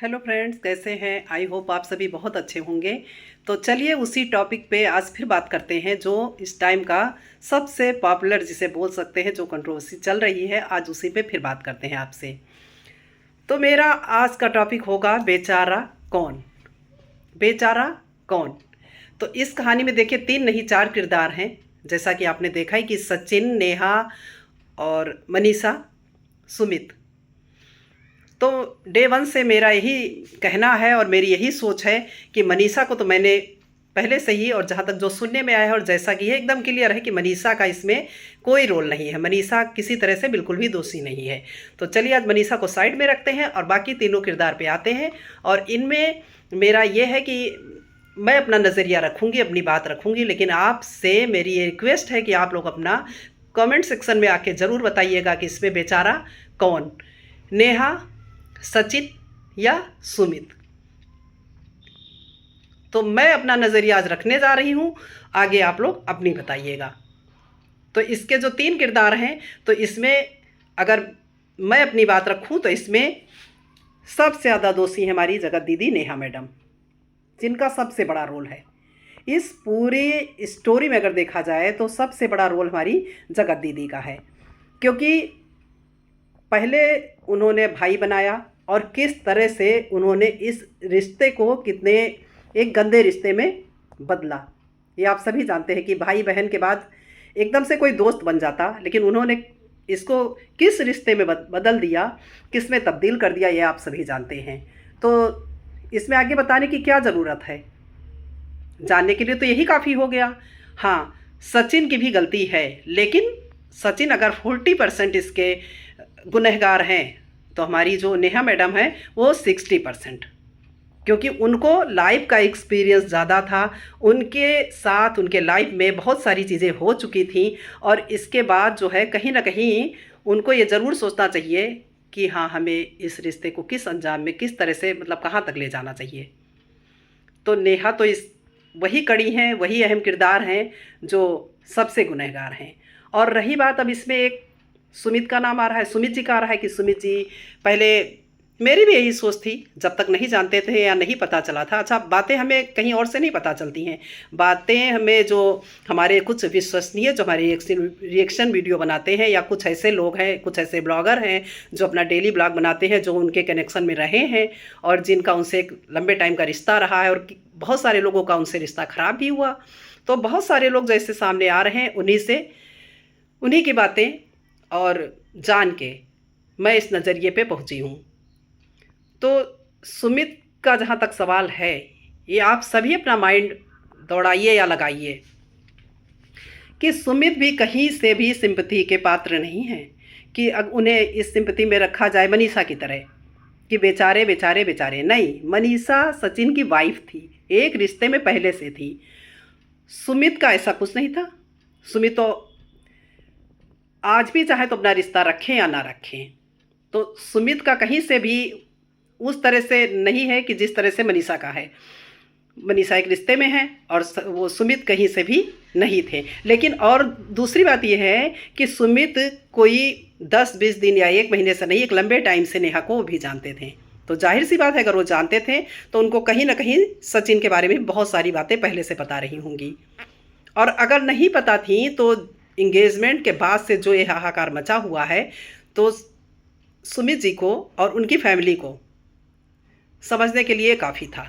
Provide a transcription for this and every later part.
Hello friends, कैसे हैं? I hope आप सभी बहुत अच्छे होंगे। तो चलिए उसी टॉपिक पे आज फिर बात करते हैं जो इस टाइम का सबसे पॉपुलर जिसे बोल सकते हैं, जो कंट्रोवर्सी चल रही है। आज उसी पे फिर बात करते हैं आपसे। तो मेरा आज का टॉपिक होगा बेचारा कौन। बेचारा कौन। तो इस कहानी में देखिए तीन नहीं चार किरदार हैं। जैसा कि आपने देखा है कि सचिन, नेहा और मनीषा, सुमित। तो डे वन से मेरा यही कहना है और मेरी यही सोच है कि मनीषा को तो मैंने पहले से ही, और जहाँ तक जो सुनने में आया है और जैसा कि है, एकदम क्लियर है कि मनीषा का इसमें कोई रोल नहीं है। मनीषा किसी तरह से बिल्कुल भी दोषी नहीं है। तो चलिए आज मनीषा को साइड में रखते हैं और बाकी तीनों किरदार पे आते हैं। और इनमें मेरा ये है कि मैं अपना नज़रिया रखूँगी, अपनी बात रखूँगी, लेकिन आपसे मेरी ये रिक्वेस्ट है कि आप लोग अपना कमेंट सेक्शन में आके ज़रूर बताइएगा कि इसमें बेचारा कौन, नेहा, सचिन या सुमित। तो मैं अपना नज़रिया आज रखने जा रही हूँ, आगे आप लोग अपनी बताइएगा। तो इसके जो तीन किरदार हैं, तो इसमें अगर मैं अपनी बात रखूँ तो इसमें सबसे ज़्यादा दोषी है हमारी जगत दीदी नेहा मैडम, जिनका सबसे बड़ा रोल है इस पूरी स्टोरी में। अगर देखा जाए तो सबसे बड़ा रोल हमारी जगत दीदी का है, क्योंकि पहले उन्होंने भाई बनाया और किस तरह से उन्होंने इस रिश्ते को कितने एक गंदे रिश्ते में बदला। ये आप सभी जानते हैं कि भाई बहन के बाद एकदम से कोई दोस्त बन जाता, लेकिन उन्होंने इसको किस रिश्ते में बदल दिया, किस में तब्दील कर दिया, ये आप सभी जानते हैं। तो इसमें आगे बताने की क्या ज़रूरत है, जानने के लिए तो यही काफ़ी हो गया। हाँ, सचिन की भी गलती है, लेकिन सचिन अगर 40% इसके गुनहगार हैं तो हमारी जो नेहा मैडम है वो 60%, क्योंकि उनको लाइफ का एक्सपीरियंस ज़्यादा था। उनके साथ उनके लाइफ में बहुत सारी चीज़ें हो चुकी थी, और इसके बाद जो है कहीं ना कहीं उनको ये ज़रूर सोचना चाहिए कि हाँ, हमें इस रिश्ते को किस अंजाम में, किस तरह से, मतलब कहाँ तक ले जाना चाहिए। तो नेहा तो इस वही कड़ी हैं, वही अहम किरदार हैं जो सबसे गुनहगार हैं। और रही बात, अब इसमें एक सुमित का नाम आ रहा है, सुमित जी का आ रहा है कि सुमित जी पहले, मेरी भी यही सोच थी जब तक नहीं जानते थे या नहीं पता चला था। अच्छा, बातें हमें कहीं और से नहीं पता चलती हैं, बातें हमें जो हमारे कुछ विश्वसनीय जो हमारे रिएक्शन वीडियो बनाते हैं, या कुछ ऐसे लोग हैं, कुछ ऐसे ब्लॉगर हैं जो अपना डेली ब्लॉग बनाते हैं, जो उनके कनेक्शन में रहे हैं और जिनका उनसे एक लंबे टाइम का रिश्ता रहा है, और बहुत सारे लोगों का उनसे रिश्ता ख़राब भी हुआ। तो बहुत सारे लोग जैसे सामने आ रहे हैं, उन्हीं की बातें और जान के मैं इस नज़रिए पे पहुंची हूँ। तो सुमित का जहाँ तक सवाल है, ये आप सभी अपना माइंड दौड़ाइए या लगाइए कि सुमित भी कहीं से भी सिंपैथी के पात्र नहीं हैं, कि अब उन्हें इस सिंपैथी में रखा जाए मनीषा की तरह कि बेचारे बेचारे बेचारे। नहीं, मनीषा सचिन की वाइफ थी, एक रिश्ते में पहले से थी। सुमित का ऐसा कुछ नहीं था। सुमित तो आज भी चाहे तो अपना रिश्ता रखें या ना रखें, तो सुमित का कहीं से भी उस तरह से नहीं है कि जिस तरह से मनीषा का है। मनीषा एक रिश्ते में है और वो सुमित कहीं से भी नहीं थे। लेकिन और दूसरी बात यह है कि सुमित कोई 10-20 दिन या 1 महीने से नहीं, एक लंबे टाइम से नेहा को भी जानते थे। तो जाहिर सी बात है, अगर वो जानते थे तो उनको कहीं ना कहीं सचिन के बारे में बहुत सारी बातें पहले से पता रही होंगी, और अगर नहीं पता थी तो इंगेजमेंट के बाद से जो ये हाहाकार मचा हुआ है, तो सुमित जी को और उनकी फैमिली को समझने के लिए काफ़ी था।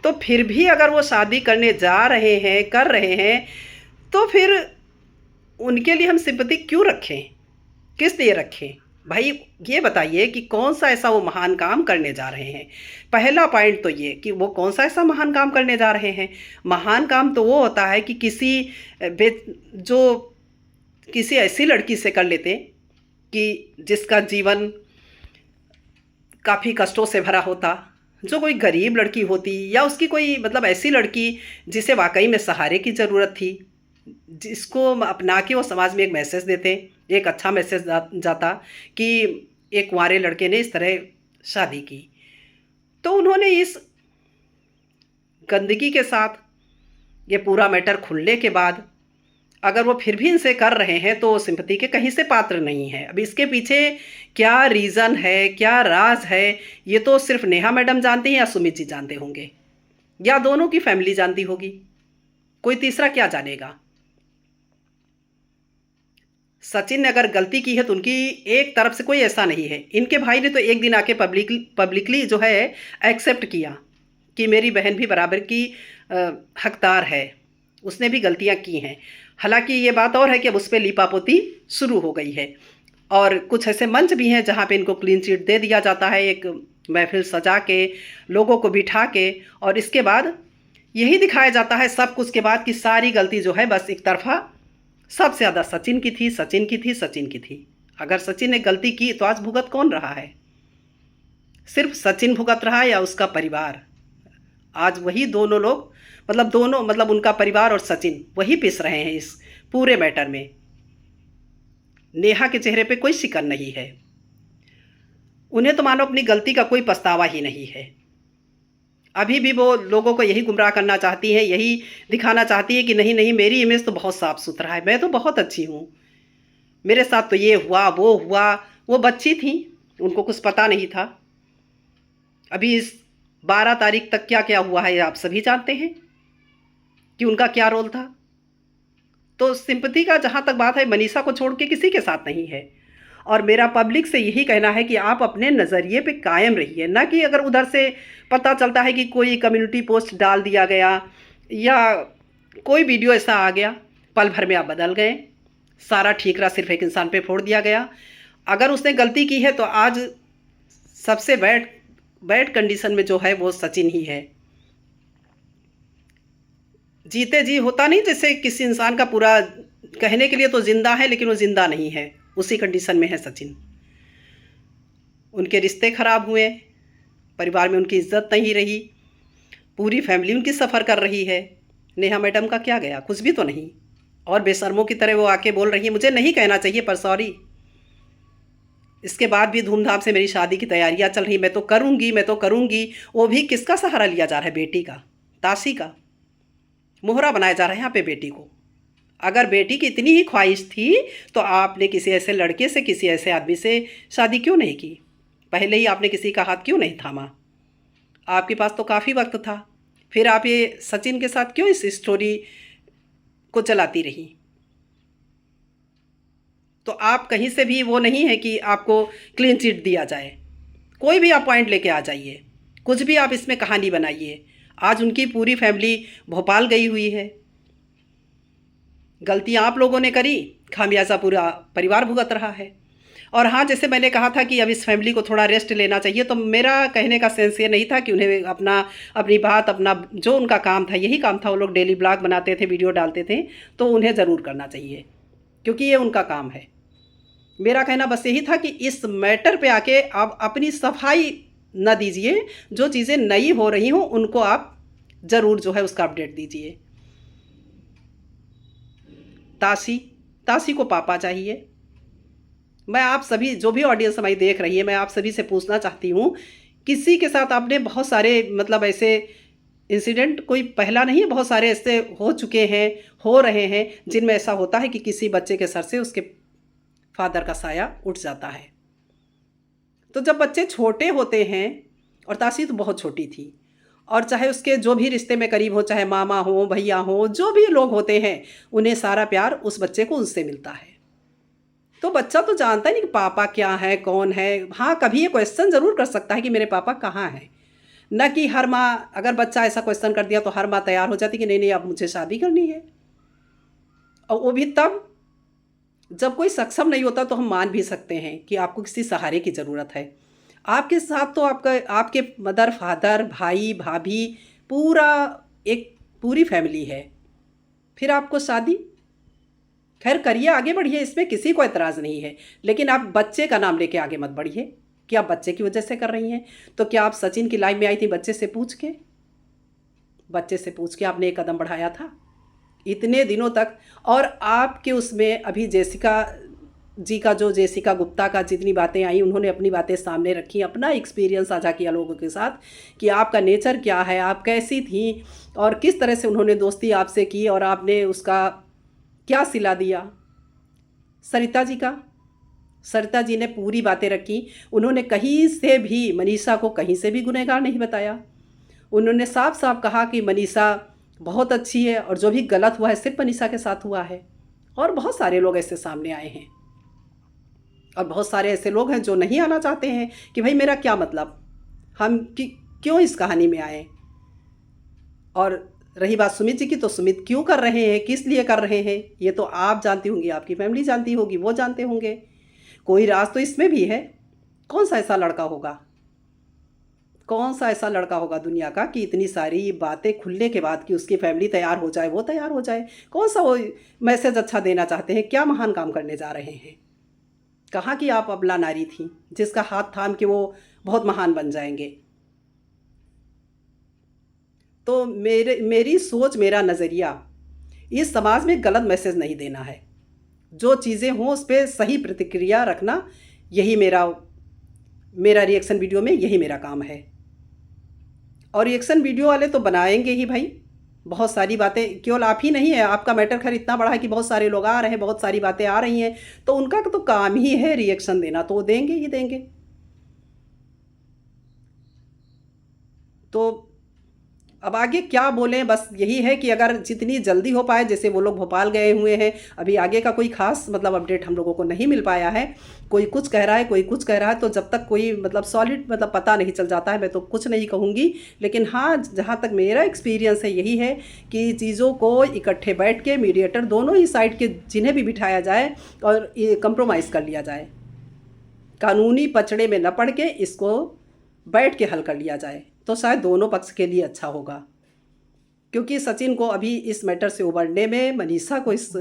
तो फिर भी अगर वो शादी करने जा रहे हैं, कर रहे हैं, तो फिर उनके लिए हम सिंपैथी क्यों रखें, किस लिए रखें? भाई ये बताइए कि कौन सा ऐसा वो महान काम करने जा रहे हैं। पहला पॉइंट तो ये कि वो कौन सा ऐसा महान काम करने जा रहे हैं। महान काम तो वो होता है कि जो किसी ऐसी लड़की से कर लेते कि जिसका जीवन काफ़ी कष्टों से भरा होता, जो कोई गरीब लड़की होती, या उसकी कोई मतलब ऐसी लड़की जिसे वाकई में सहारे की ज़रूरत थी, जिसको अपना के वो समाज में एक मैसेज देते, एक अच्छा मैसेज जाता कि एक कुंवारे लड़के ने इस तरह शादी की। तो उन्होंने इस गंदगी के साथ ये पूरा मैटर खुलने के बाद अगर वो फिर भी इनसे कर रहे हैं तो सिंपैथी के कहीं से पात्र नहीं है। अब इसके पीछे क्या रीज़न है, क्या राज है, ये तो सिर्फ नेहा मैडम जानती हैं या सुमित जी जानते होंगे, या दोनों की फैमिली जानती होगी, कोई तीसरा क्या जानेगा। सचिन ने अगर गलती की है तो उनकी एक तरफ से कोई ऐसा नहीं है। इनके भाई ने तो एक दिन आके पब्लिकली जो है एक्सेप्ट किया कि मेरी बहन भी बराबर की हकदार है, उसने भी गलतियां की हैं। हालांकि ये बात और है कि अब उस पर लीपापोती शुरू हो गई है और कुछ ऐसे मंच भी हैं जहाँ पे इनको क्लीन चिट दे दिया जाता है, एक महफिल सजा के, लोगों को बिठा के, और इसके बाद यही दिखाया जाता है सब कुछ के बाद कि सारी गलती जो है बस एक तरफा सबसे ज़्यादा सचिन की थी, सचिन की थी, सचिन की थी। अगर सचिन ने गलती की तो आज भुगत कौन रहा है? सिर्फ सचिन भुगत रहा है या उसका परिवार? आज वही दोनों लोग, मतलब उनका परिवार और सचिन वही पिस रहे हैं इस पूरे मैटर में। नेहा के चेहरे पे कोई शिकन नहीं है, उन्हें तो मानो अपनी गलती का कोई पछतावा ही नहीं है। अभी भी वो लोगों को यही गुमराह करना चाहती है, यही दिखाना चाहती है कि नहीं नहीं, मेरी इमेज तो बहुत साफ़ सुथरा है, मैं तो बहुत अच्छी हूँ, मेरे साथ तो ये हुआ वो हुआ। वो बच्ची थी, उनको कुछ पता नहीं था। अभी इस 12 तारीख तक क्या क्या हुआ है आप सभी जानते हैं कि उनका क्या रोल था। तो सिंपैथी का जहाँ तक बात है, मनीषा को छोड़ के किसी के साथ नहीं है। और मेरा पब्लिक से यही कहना है कि आप अपने नज़रिए पे कायम रहिए, ना कि अगर उधर से पता चलता है कि कोई कम्युनिटी पोस्ट डाल दिया गया या कोई वीडियो ऐसा आ गया, पल भर में आप बदल गए, सारा ठीकरा सिर्फ एक इंसान पे फोड़ दिया गया। अगर उसने गलती की है तो आज सबसे बैड कंडीशन में जो है वो सचिन ही है। जीते जी होता नहीं, जैसे किसी इंसान का पूरा कहने के लिए तो जिंदा है लेकिन वो जिंदा नहीं है, उसी कंडीशन में है सचिन। उनके रिश्ते खराब हुए, परिवार में उनकी इज्जत नहीं रही, पूरी फैमिली उनकी सफ़र कर रही है। नेहा मैडम का क्या गया? कुछ भी तो नहीं। और बेशर्मों की तरह वो आके बोल रही है, मुझे नहीं कहना चाहिए पर सॉरी, इसके बाद भी धूमधाम से मेरी शादी की तैयारियां चल रही, मैं तो करूँगी, मैं तो करूँगी। वो भी किसका सहारा लिया जा रहा है? बेटी का, तासी का मोहरा बनाया जा रहा है यहाँ पे बेटी को। अगर बेटी की इतनी ही ख्वाहिश थी तो आपने किसी ऐसे लड़के से, किसी ऐसे आदमी से शादी क्यों नहीं की? पहले ही आपने किसी का हाथ क्यों नहीं थामा? आपके पास तो काफ़ी वक्त था। फिर आप ये सचिन के साथ क्यों इस स्टोरी को चलाती रही? तो आप कहीं से भी वो नहीं है कि आपको क्लीन चिट दिया जाए। कोई भी आप पॉइंट लेके आ जाइए, कुछ भी आप इसमें कहानी बनाइए। आज उनकी पूरी फैमिली भोपाल गई हुई है, गलतियां आप लोगों ने करी, खामियाजा पूरा परिवार भुगत रहा है। और हाँ, जैसे मैंने कहा था कि अब इस फैमिली को थोड़ा रेस्ट लेना चाहिए, तो मेरा कहने का सेंस ये नहीं था कि उन्हें अपनी बात, अपना जो उनका काम था, यही काम था, वो लोग डेली ब्लॉग बनाते थे, वीडियो डालते थे, तो उन्हें ज़रूर करना चाहिए क्योंकि ये उनका काम है। मेरा कहना बस यही था कि इस मैटर पे आके आप अपनी सफाई न दीजिए, जो चीज़ें नई हो रही हों उनको आप ज़रूर जो है उसका अपडेट दीजिए। तासी को पापा चाहिए। मैं आप सभी, जो भी ऑडियंस हमारी देख रही है, मैं आप सभी से पूछना चाहती हूँ, किसी के साथ आपने बहुत सारे ऐसे इंसिडेंट, कोई पहला नहीं है, बहुत सारे ऐसे हो चुके हैं, हो रहे हैं, जिनमें ऐसा होता है कि किसी बच्चे के सर से उसके फादर का साया उठ जाता है। तो जब बच्चे छोटे होते हैं, और तासी तो बहुत छोटी थी, और चाहे उसके जो भी रिश्ते में करीब हो, चाहे मामा हो, भैया हो, जो भी लोग होते हैं, उन्हें सारा प्यार उस बच्चे को उनसे मिलता है। तो बच्चा तो जानता ही नहीं कि पापा क्या है, कौन है। हाँ, कभी ये क्वेश्चन ज़रूर कर सकता है कि मेरे पापा कहाँ हैं। न कि हर माँ, अगर बच्चा ऐसा क्वेश्चन कर दिया तो हर माँ तैयार हो जाती कि नहीं नहीं अब मुझे शादी करनी है। और वो भी तब जब कोई सक्षम नहीं होता, तो हम मान भी सकते हैं कि आपको किसी सहारे की ज़रूरत है। आपके साथ तो आपके मदर, फादर, भाई, भाभी, पूरी फैमिली है। फिर आपको शादी, खैर करिए, आगे बढ़िए, इसमें किसी को एतराज़ नहीं है, लेकिन आप बच्चे का नाम लेके आगे मत बढ़िए कि आप बच्चे की वजह से कर रही हैं। तो क्या आप सचिन की लाइफ में आई थी बच्चे से पूछ के आपने एक कदम बढ़ाया था इतने दिनों तक? और आपके उसमें अभी जेसिका गुप्ता का जितनी बातें आई, उन्होंने अपनी बातें सामने रखी, अपना एक्सपीरियंस साझा किया लोगों के साथ कि आपका नेचर क्या है, आप कैसी थी और किस तरह से उन्होंने दोस्ती आपसे की और आपने उसका क्या सिला दिया सरिता जी का। सरिता जी ने पूरी बातें रखी। उन्होंने कहीं से भी मनीषा को कहीं से भी गुनहगार नहीं बताया। उन्होंने साफ साफ कहा कि मनीषा बहुत अच्छी है और जो भी गलत हुआ है सिर्फ मनीषा के साथ हुआ है। और बहुत सारे लोग ऐसे सामने आए हैं और बहुत सारे ऐसे लोग हैं जो नहीं आना चाहते हैं कि भाई मेरा क्या मतलब, हम क्यों इस कहानी में आए। और रही बात सुमित जी की, तो सुमित क्यों कर रहे हैं, किस लिए कर रहे हैं, ये तो आप जानती होंगी, आपकी फैमिली जानती होगी, वो जानते होंगे। कोई राज तो इसमें भी है। कौन सा ऐसा लड़का होगा, कौन सा ऐसा लड़का होगा दुनिया का कि इतनी सारी बातें खुलने के बाद कि उसकी फैमिली तैयार हो जाए, वो तैयार हो जाए। कौन सा वो मैसेज अच्छा देना चाहते हैं, क्या महान काम करने जा रहे हैं। कहाँ की आप अबला नारी थी जिसका हाथ थाम के वो बहुत महान बन जाएंगे। तो मेरी सोच, मेरा नज़रिया, इस समाज में गलत मैसेज नहीं देना है। जो चीज़ें हों उस पर सही प्रतिक्रिया रखना, यही मेरा रिएक्शन वीडियो में यही मेरा काम है। और रिएक्शन वीडियो वाले तो बनाएंगे ही भाई, बहुत सारी बातें, केवल आप ही नहीं है, आपका मैटर खैर इतना बड़ा है कि बहुत सारे लोग आ रहे हैं, बहुत सारी बातें आ रही हैं, तो उनका तो काम ही है रिएक्शन देना, तो वो देंगे ही देंगे। तो अब आगे क्या बोलें, बस यही है कि अगर जितनी जल्दी हो पाए, जैसे वो लोग भोपाल गए हुए हैं, अभी आगे का कोई खास मतलब अपडेट हम लोगों को नहीं मिल पाया है। कोई कुछ कह रहा है, कोई कुछ कह रहा है, तो जब तक कोई मतलब सॉलिड मतलब पता नहीं चल जाता है मैं तो कुछ नहीं कहूँगी। लेकिन हाँ, जहाँ तक मेरा एक्सपीरियंस है यही है कि चीज़ों को इकट्ठे बैठ के मीडिएटर दोनों ही साइड के जिन्हें भी बिठाया जाए और ये कंप्रोमाइज़ कर लिया जाए, कानूनी पचड़े में न पड़ के इसको बैठ के हल कर लिया जाए, तो शायद दोनों पक्ष के लिए अच्छा होगा। क्योंकि सचिन को अभी इस मैटर से उबरने में, मनीषा को इस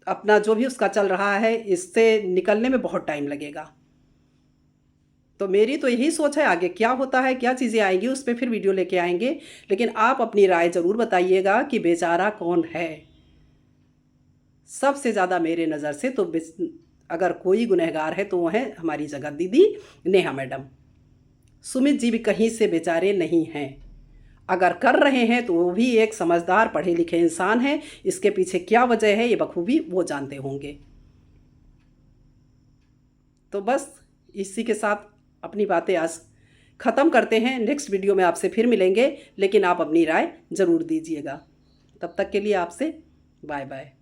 अपना जो भी उसका चल रहा है इससे निकलने में बहुत टाइम लगेगा। तो मेरी तो यही सोच है, आगे क्या होता है, क्या चीज़ें आएंगी उस पर फिर वीडियो लेके आएंगे। लेकिन आप अपनी राय ज़रूर बताइएगा कि बेचारा कौन है। सबसे ज़्यादा मेरे नज़र से तो अगर कोई गुनहगार है तो वो है हमारी जगत दीदी नेहा मैडम। सुमित जी भी कहीं से बेचारे नहीं हैं। अगर कर रहे हैं तो वो भी एक समझदार पढ़े लिखे इंसान हैं। इसके पीछे क्या वजह है ये बखूबी वो जानते होंगे। तो बस इसी के साथ अपनी बातें आज ख़त्म करते हैं। नेक्स्ट वीडियो में आपसे फिर मिलेंगे, लेकिन आप अपनी राय ज़रूर दीजिएगा। तब तक के लिए आपसे बाय बाय।